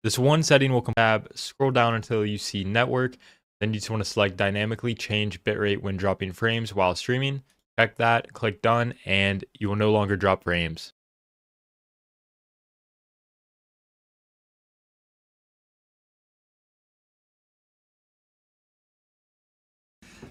This one setting will come tab, scroll down until you see network, then you just want to select dynamically change bitrate when dropping frames while streaming. Check that, click done, and you will no longer drop frames.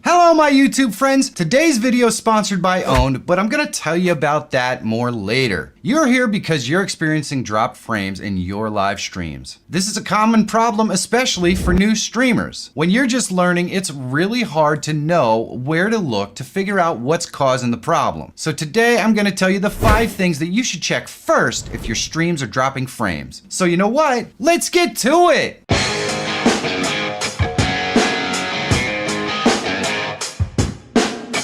Hello my YouTube friends! Today's video is sponsored by Owned, but I'm gonna tell you about that more later. You're here because you're experiencing dropped frames in your live streams. This is a common problem, especially for new streamers. When you're just learning, it's really hard to know where to look to figure out what's causing the problem. So today I'm gonna tell you the 5 things that you should check first if your streams are dropping frames. So you know what? Let's get to it!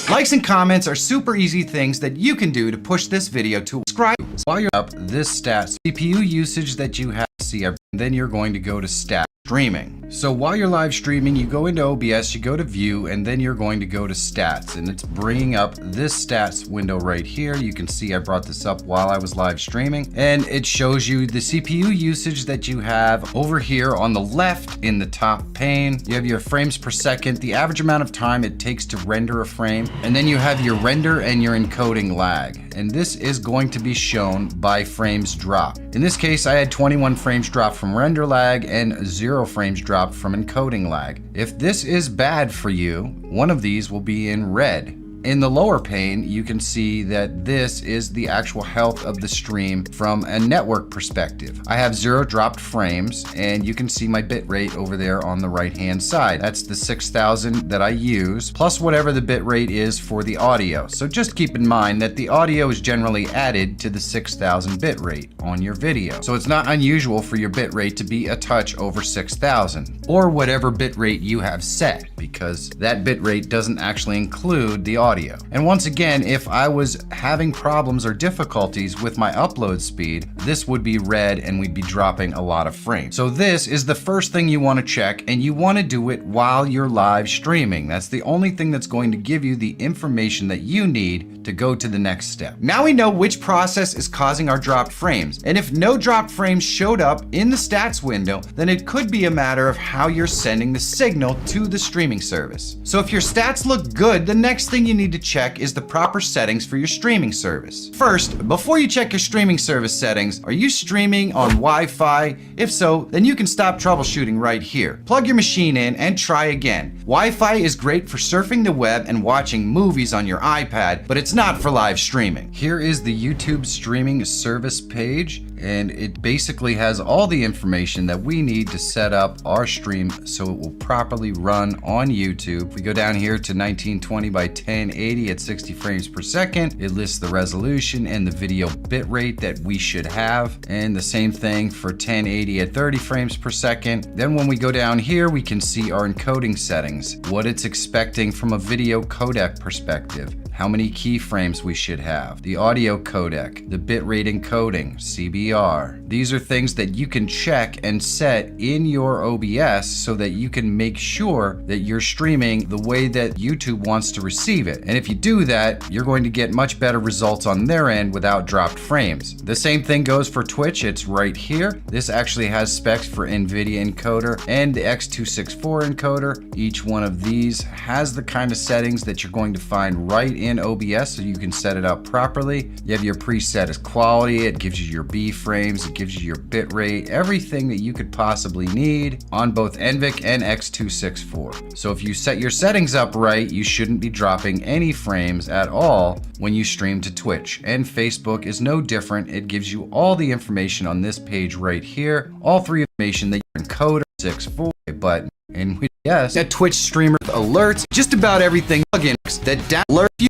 Likes and comments are super easy things that you can do to push this video to subscribe. While you're up this stats, CPU usage that you have to see, then you're going to go to stats streaming. So while you're live streaming, you go into OBS, you go to view, and then you're going to go to stats, and it's bringing up this stats window right here. You can see I brought this up while I was live streaming, and it shows you the CPU usage that you have over here on the left in the top pane. You have your frames per second, the average amount of time it takes to render a frame, and then you have your render and your encoding lag. And this is going to be shown by frames drop. In this case, I had 21 frames drop from render lag and 0 frames dropped from encoding lag. If this is bad for you, one of these will be in red. In the lower pane, you can see that this is the actual health of the stream from a network perspective. I have 0 dropped frames, and you can see my bit rate over there on the right-hand side. That's the 6000 that I use, plus whatever the bit rate is for the audio. So just keep in mind that the audio is generally added to the 6000 bit rate on your video. So it's not unusual for your bit rate to be a touch over 6000, or whatever bit rate you have set, because that bit rate doesn't actually include the audio. And once again, if I was having problems or difficulties with my upload speed, this would be red and we'd be dropping a lot of frames. So this is the first thing you want to check, and you want to do it while you're live streaming. That's the only thing that's going to give you the information that you need to go to the next step. Now we know which process is causing our dropped frames, and if no dropped frames showed up in the stats window, then it could be a matter of how you're sending the signal to the streaming service. So if your stats look good, the next thing you need to check is the proper settings for your streaming service. First, before you check your streaming service settings, are you streaming on Wi-Fi? If so, then you can stop troubleshooting right here. Plug your machine in and try again. Wi-Fi is great for surfing the web and watching movies on your iPad, but it's not for live streaming. Here is the YouTube streaming service page, and it basically has all the information that we need to set up our stream so it will properly run on YouTube. If we go down here to 1920 by 1080 at 60 frames per second, it lists the resolution and the video bitrate that we should have, and the same thing for 1080 at 30 frames per second. Then when we go down here, we can see our encoding settings, what it's expecting from a video codec perspective, how many keyframes we should have, the audio codec, the bitrate encoding, CBR. These are things that you can check and set in your OBS so that you can make sure that you're streaming the way that YouTube wants to receive it. And if you do that, you're going to get much better results on their end without dropped frames. The same thing goes for Twitch. It's right here. This actually has specs for NVIDIA encoder and the X264 encoder. Each one of these has the kind of settings that you're going to find right in OBS so you can set it up properly. You have your preset as quality, it gives you your B frames, it gives you your bit rate, everything that you could possibly need on both NVIC and X264. So if you set your settings up right, you shouldn't be dropping any frames at all when you stream to Twitch. And Facebook is no different. It gives you all the information on this page right here, all 3 information that your encoder, 6.4 button, and yes, that Twitch streamer alerts, just about everything plugins that alert you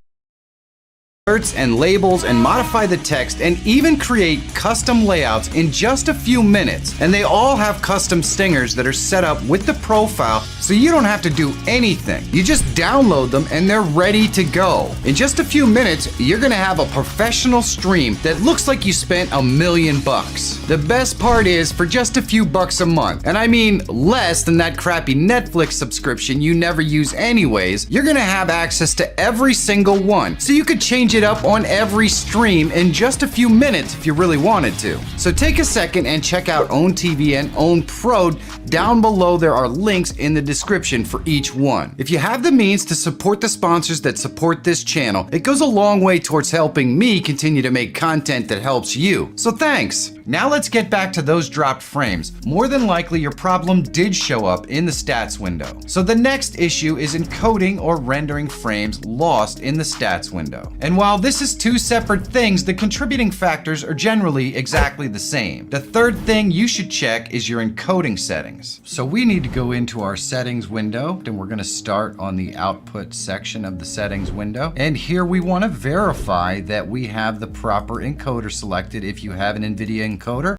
alerts and labels and modify the text and even create custom layouts in just a few minutes. And they all have custom stingers that are set up with the profile so you don't have to do anything. You just download them and they're ready to go. In just a few minutes, you're gonna have a professional stream that looks like you spent $1 million. The best part is for just a few bucks a month, and I mean less than that crappy Netflix subscription you never use anyways, you're gonna have access to every single one. So you could change it up on every stream in just a few minutes if you really wanted to. So take a second and check out Own TV and Own Pro. Down below there are links in the description for each one. If you have the means to support the sponsors that support this channel, it goes a long way towards helping me continue to make content that helps you. So thanks. Now let's get back to those dropped frames. More than likely your problem did show up in the stats window. So the next issue is encoding or rendering frames lost in the stats window. And while this is two separate things, the contributing factors are generally exactly the same. The third thing you should check is your encoding settings. So we need to go into our settings window, and we're going to start on the output section of the settings window. And here we want to verify that we have the proper encoder selected if you have an NVIDIA encoder,